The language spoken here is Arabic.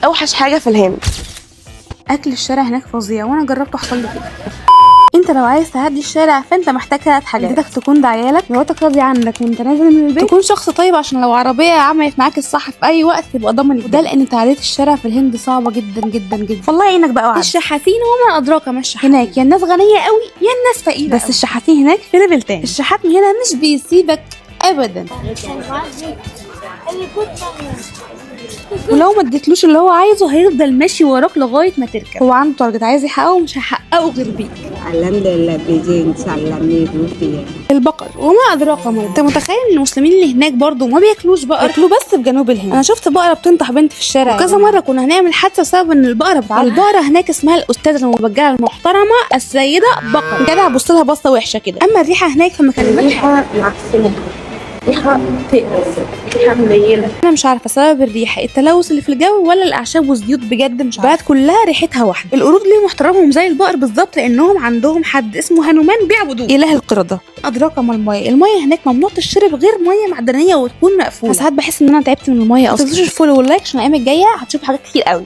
اوحش حاجه في الهند. اكل الشارع هناك فظيع وانا جربته حصل لي كده. انت لو عايز تهدي الشارع فانت محتاج 3 حاجات. بدك تكون داعيالك، مراتك راضيه عنك وانت نازل من البيت، تكون شخص طيب عشان لو عربيه عملت معاك الصح في اي وقت تبقى ضامن وده لان تعدية الشارع في الهند صعبه جدا جدا جدا. والله عينك بقى وعد. الشحاتين وما ادراك ما الشحاتين هناك، يا الناس غنيه قوي يا الناس فقيره بس الشحاتين هناك في ليفل تاني. الشحات هنا مش بيسيبك ابدا، ولو ما اديتلوش اللي هو عايزه هيفضل ماشي وراك لغايه ما تركب. هو عنده تارجت عايز يحققه ومش هيحققه غير بيك. البقر وما ادراك ما. انت متخيل ان المسلمين اللي هناك برضو ما بياكلوش بقر؟ بياكلوا بس في جنوب الهند. انا شفت بقره بتنطح بنت في الشارع وكذا مره كنا هنعمل حادثه بسبب ان البقره بتاعتها. البقره هناك اسمها الاستاذه المبجله المحترمه السيده بقره. جدع بص لها بصه وحشه كده. اما الريحه هناك فما كلمتش، ريحه معفنه، ريحه تقرف، ريحه منيله. انا مش عارفه سبب الريحه التلوث اللي في الجو ولا الاعشاب والزيوت، بجد مش عارفه. البلد كلها ريحتها واحده. القرود ليهم احترامهم زي البقر بالظبط لانهم عندهم حد اسمه هنومان بيعبدوه، اله القرده. ادراك ما الميه هناك ممنوع تشرب غير ميه معدنيه وتكون مقفوله. ساعات بحس ان انا تعبت من الميه اصلا. ما تنسوش الفولو واللايك عشان الايام الجايه هتشوفوا حاجات كتير قوي.